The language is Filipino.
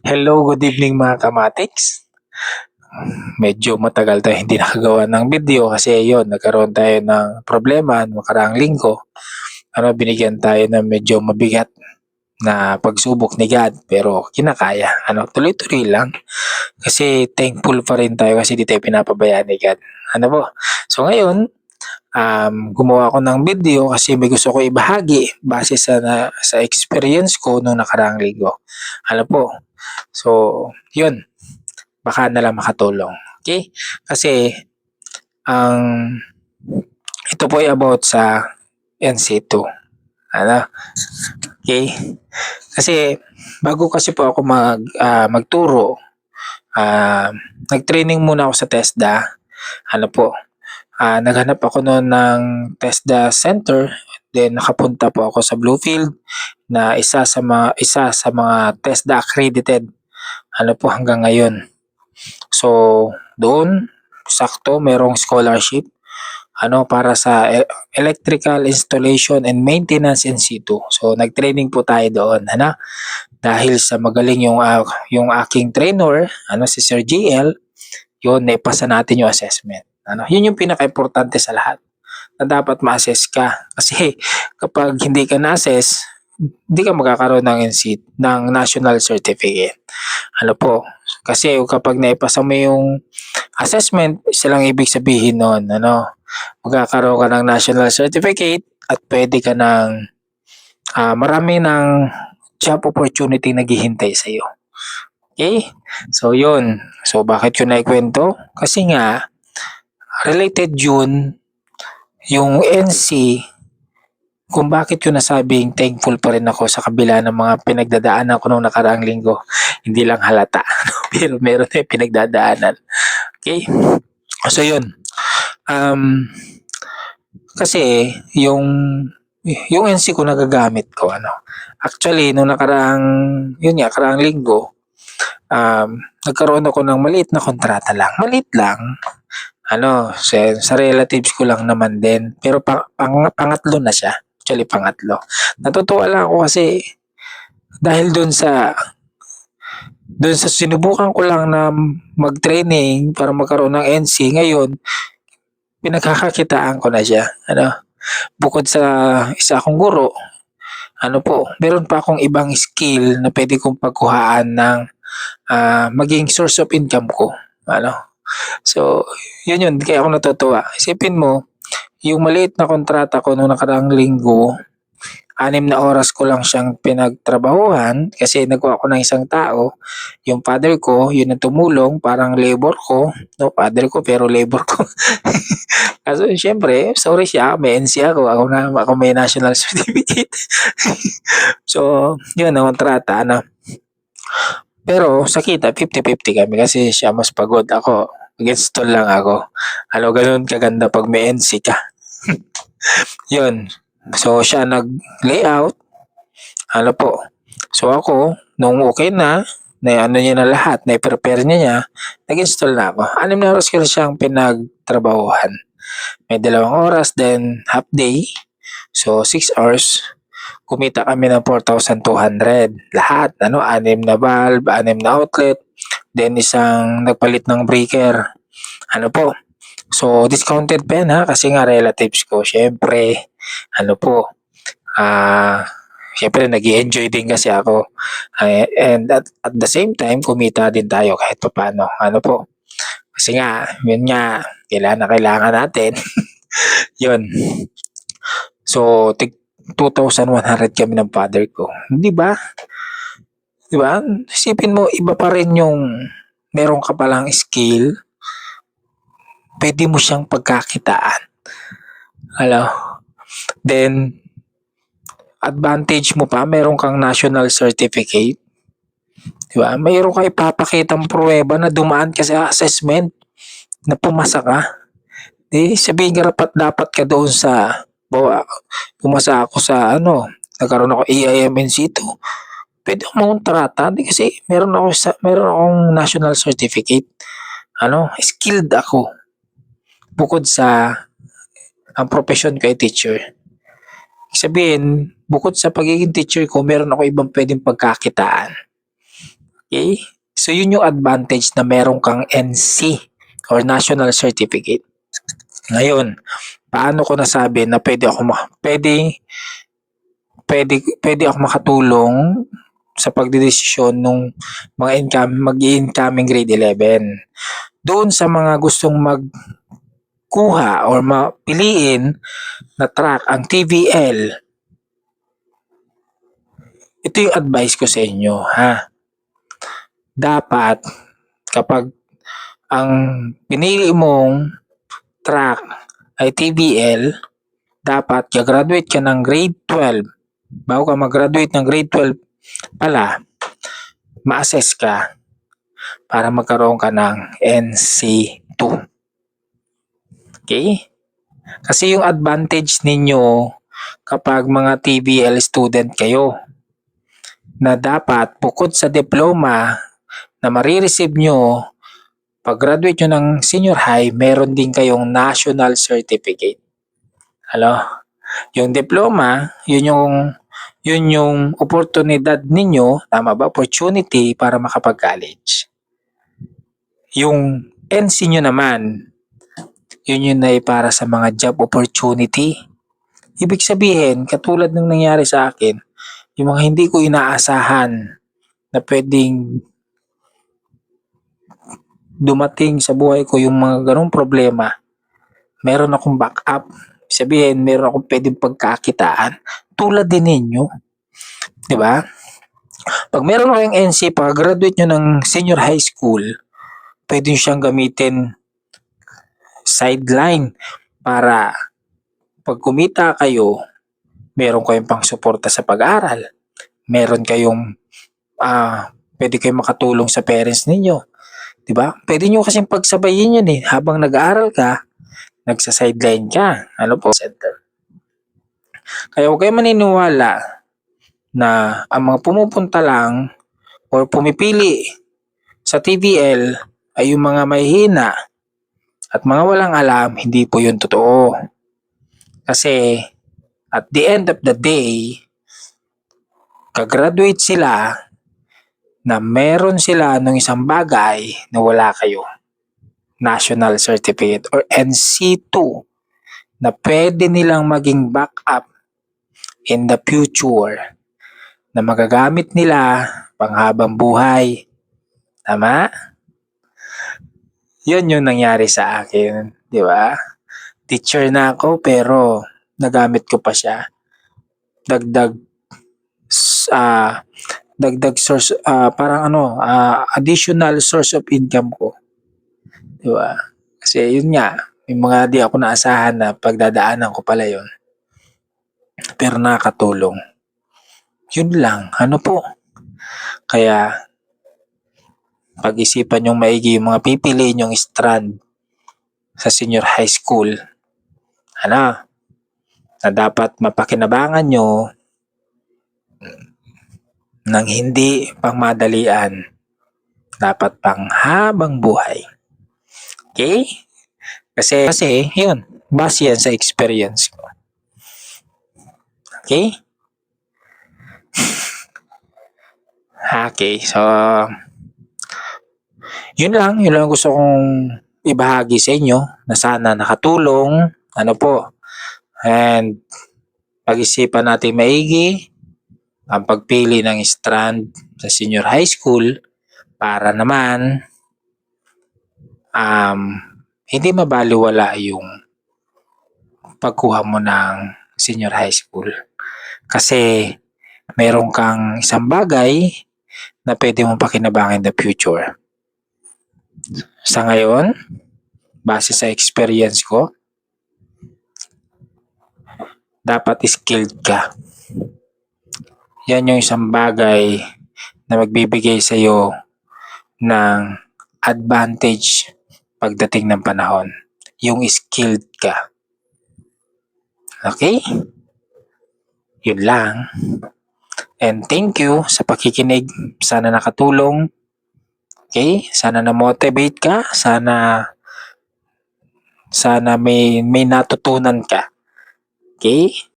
Hello, good evening mga kamatiks. Medyo matagal tayo hindi nakagawa ng video kasi yon nagkaroon tayo ng problema noong nakaraang linggo. Binigyan tayo ng medyo mabigat na pagsubok ni God pero kinakaya. Tuloy-tuloy lang kasi thankful pa rin tayo kasi di tayo pinapabayaan ni God. Ano po? So ngayon, gumawa ako ng video kasi may gusto ko ibahagi base sa experience ko noong nakaraang linggo. Ano po? So, yun baka na lang makatulong. Okay? Kasi ang ito po ay about sa NC2. Ano? Okay? Kasi bago kasi po ako magturo, nag-training muna ako sa TESDA. Naghanap ako noon ng TESDA Center, then nakapunta po ako sa Bluefield na isa sa mga TESDA accredited hanggang ngayon. So, doon sakto merong scholarship para sa electrical installation and maintenance in situ. So, nag-training po tayo doon, dahil sa magaling yung aking trainer, si Sir GL, yun naipasa natin yung assessment. Yun yung pinaka-importante sa lahat na dapat ma-assess ka. Kasi kapag hindi ka na-assess, hindi ka magkakaroon ng national certificate. Kasi kapag naipasa mo yung assessment, isa lang ibig sabihin nun, magkakaroon ka ng national certificate at pwede ka ng marami ng job opportunity naghihintay sa iyo. Okay? So yun. So bakit ko naikwento? Kasi nga related yun yung NC kung bakit ko nasabing thankful pa rin ako sa kabila ng mga pinagdadaanan ko nung nakaraang linggo. Hindi lang halata. Pero meron na pinagdadaanan. Okay? So yun. Kasi yung NC ko nagagamit ko, Actually, nung nakaraang linggo, nagkaroon ako ng maliit na kontrata lang. Maliit lang. Sa relatives ko lang naman din. Pero pangatlo na siya. Actually, pangatlo. Natutuwa lang ako kasi dahil doon sa sinubukan ko lang na mag-training para magkaroon ng NC, ngayon, pinagkakakitaan ko na siya. Bukod sa isa akong guro, meron pa akong ibang skill na pwede kong pagkuhaan ng maging source of income ko. So, yun. Kaya ako natutuwa. Isipin mo, yung maliit na kontrata ko noong nakaraang linggo, 6 na oras ko lang siyang pinagtrabahuhan kasi nagawa ko ng isang tao. Yung father ko, yun ang tumulong, parang labor ko. No, father ko pero labor ko. Kaso syempre, sorry siya, may NC ako may national certificate. So, yun ang kontrata, Pero sa kita, 50-50 kami kasi siya mas pagod ako. Against lang ako. Ganun kaganda pag may NC ka. Yun. So, siya nag-layout. Po. So, ako, nung okay na niya na lahat, na-prepare niya, nag-install na ako. 6 na oras ko siyang pinagtrabahuhan. May 2 oras, then half day. So, 6 hours. Kumita kami ng 4,200. Lahat, 6 na valve, 6 na outlet, then isang nagpalit ng breaker. Po. So, discounted pa yan kasi nga relatives ko. Syempre, syempre nag-i-enjoy din kasi ako. And at the same time, kumita din tayo kahit paano. Kasi nga, yun nga, kailangan natin. Yun. So, 2,100 kami ng father ko. Di ba? Isipin mo, iba pa rin yung meron ka palang skill, pwede mo siyang pagkakitaan. Then, advantage mo pa, meron kang national certificate. Diba? Mayroon ka ipapakitang pruweba na dumaan ka sa assessment, na pumasa ka. Sabihin ka dapat ka doon sa, pumasa ako sa nagkaroon ako AIMNC2. Pwede akong kontrata kasi meron akong national certificate. Skilled ako. Bukod sa ang profession ko ay teacher. Sabihin, bukod sa pagiging teacher ko, meron ako ibang pwedeng pagkakitaan. Okay? So yun yung advantage na meron kang NC or National Certificate. Ngayon, paano ko nasabi na pwede ako makatulong sa pagdedesisyon nung mag-incoming grade 11. Doon sa mga gustong magkuha or mapiliin na track ang TVL, ito yung advice ko sa inyo, ha. Dapat kapag ang pinili mong track ay TVL, dapat gagraduate ka ng grade 12. Bago ka mag-graduate ng grade 12 pala, ma-assess ka para magkaroon ka ng NC2. Okay? Kasi yung advantage ninyo kapag mga TVL student kayo, na dapat bukod sa diploma na marireceive nyo pag graduate nyo ng senior high, meron din kayong national certificate. Yung diploma, yun yung oportunidad ninyo, tama ba? Opportunity para makapag-college. Yung NC nyo naman, yun ay para sa mga job opportunity. Ibig sabihin, katulad ng nangyari sa akin, yung mga hindi ko inaasahan na pwedeng dumating sa buhay ko, yung mga ganong problema, meron akong backup. Sabihin, meron akong pwedeng pagkakitaan tulad din ninyo. Di ba? Pag meron kayong NC, pag graduate nyo ng senior high school, pwede nyo siyang gamitin sideline para pag kumita kayo, meron kayong pang suporta sa pag-aaral. Meron kayong pwede kayong makatulong sa parents ninyo. 'Di ba? Pwede nyo kasing pagsabayin yun eh. Habang nag-aaral ka, nagsa-sideline ka. Center. Kaya huwag kayong maniniwala na ang mga pumupunta lang or pumipili sa TVL ay yung mga mahihina at mga walang alam. Hindi po yun totoo. Kasi at the end of the day, kagraduate sila na meron sila ng isang bagay na wala kayo. National Certificate or NC2 na pwede nilang maging backup in the future na magagamit nila panghabang buhay. Tama? Yun yung nangyari sa akin. Di ba? Teacher na ako pero nagamit ko pa siya. Dagdag source, additional source of income ko. Di ba? Kasi yun nga, may mga di ako naasahan na pagdadaanan ko pala yun. Pero nakakatulong. Yun lang, po. Kaya, pag-isipan yung maigi yung mga pipiliin yung strand sa senior high school. Na dapat mapakinabangan nyo ng hindi pangmadalian. Dapat pang habang buhay. Okay? Kasi yun, base yan sa experience ko. Okay? Okay, so yun lang gusto kong ibahagi sa inyo na sana nakatulong. And pag-isipan natin maigi ang pagpili ng strand sa senior high school para naman hindi mabaliwala yung pagkuha mo ng senior high school. Kasi meron kang isang bagay na pwede mong pakinabangan in the future. Sa ngayon, base sa experience ko, dapat skilled ka. Yan yung isang bagay na magbibigay sa iyo ng advantage pagdating ng panahon. Yung skilled ka. Okay? Yun lang. And thank you sa pakikinig. Sana nakatulong. Okay? Sana na-motivate ka. Sana may natutunan ka. Okay?